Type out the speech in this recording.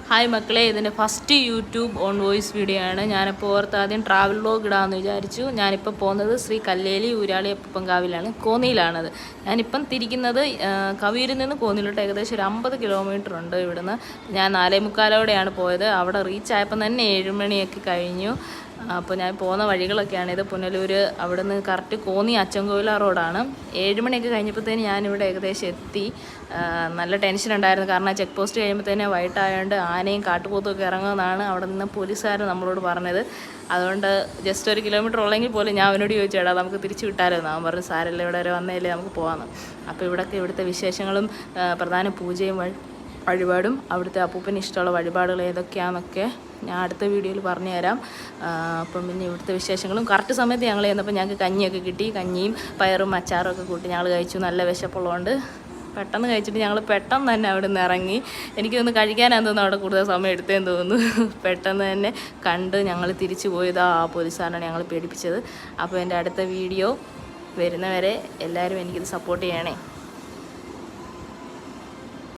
Hi മക്കളെ, ഇതിൻ്റെ first YouTube on voice video ആണ്. ഞാനിപ്പോൾ ആദ്യം ട്രാവൽ വ്ലോഗ് ഇടാമെന്ന് വിചാരിച്ചു. ഞാനിപ്പോൾ പോകുന്നത് ശ്രീ കല്ലേലി ഊരാളി അപ്പൂപ്പൻകാവിലാണ്, കോന്നിയിലാണത്. ഞാനിപ്പം തിരിക്കുന്നത് കവിയൂരിൽ നിന്ന് കോന്നിയിലോട്ട് ഏകദേശം ഒരു 50 കിലോമീറ്റർ ഉണ്ട് ഇവിടുന്ന്. ഞാൻ 4:45 പോയത്. അവിടെ റീച്ച് ആയപ്പം തന്നെ 7 മണിയൊക്കെ കഴിഞ്ഞു. അപ്പോൾ ഞാൻ പോകുന്ന വഴികളൊക്കെയാണിത്. പുനലൂർ അവിടെ നിന്ന് കറക്റ്റ് കോന്നി അച്ചൻകോവില റോഡാണ്. 7 മണിയൊക്കെ കഴിഞ്ഞപ്പോഴത്തേന് ഞാനിവിടെ ഏകദേശം എത്തി. നല്ല ടെൻഷൻ ഉണ്ടായിരുന്നു, കാരണം ചെക്ക് പോസ്റ്റ് കഴിയുമ്പോഴത്തേനെ വൈകിട്ടായതുകൊണ്ട് ആനയും കാട്ടുപോത്തും ഒക്കെ ഇറങ്ങുമെന്നാണ് അവിടെ നിന്ന് പോലീസുകാർ നമ്മളോട് പറഞ്ഞത്. അതുകൊണ്ട് ജസ്റ്റ് 1 കിലോമീറ്റർ ഉള്ളെങ്കിൽ പോലും ഞാൻ അവനോട് ചോദിച്ചു, എടാ നമുക്ക് തിരിച്ചു വിട്ടായിരുന്നു. അവൻ പറഞ്ഞു സാരല്ല, ഇവിടെ വരെ വന്നേലേ നമുക്ക് പോകാമെന്ന്. അപ്പോൾ ഇവിടുത്തെ വിശേഷങ്ങളും പ്രധാന പൂജയും വഴിപാടും അവിടുത്തെ അപ്പൂപ്പന് ഇഷ്ടമുള്ള വഴിപാടുകൾ ഏതൊക്കെയാണെന്നൊക്കെ ഞാൻ അടുത്ത വീഡിയോയിൽ പറഞ്ഞു തരാം. അപ്പം പിന്നെ ഇവിടുത്തെ വിശേഷങ്ങളും കറക്റ്റ് സമയത്ത് ഞങ്ങൾ ചെന്നപ്പോൾ ഞങ്ങൾക്ക് കഞ്ഞിയൊക്കെ കിട്ടി. കഞ്ഞിയും പയറും അച്ചാറും ഒക്കെ കൂട്ടി ഞങ്ങൾ കഴിച്ചു. നല്ല വിശപ്പുള്ളതുകൊണ്ട് പെട്ടെന്ന് കഴിച്ചിട്ട് ഞങ്ങൾ പെട്ടെന്ന് തന്നെ അവിടെ നിന്ന് ഇറങ്ങി. എനിക്കൊന്ന് കഴിക്കാനാന്ന് തോന്നുന്നു അവിടെ കൂടുതൽ സമയം എടുത്തേന്ന് തോന്നുന്നു. പെട്ടെന്ന് തന്നെ കണ്ട് ഞങ്ങൾ തിരിച്ചു പോയത് ആ പോലീസുകാരനാണ് ഞങ്ങൾ പേടിപ്പിച്ചത്. അപ്പോൾ എൻ്റെ അടുത്ത വീഡിയോ വരുന്നവരെ എല്ലാവരും എനിക്കിത് സപ്പോർട്ട് ചെയ്യണേ.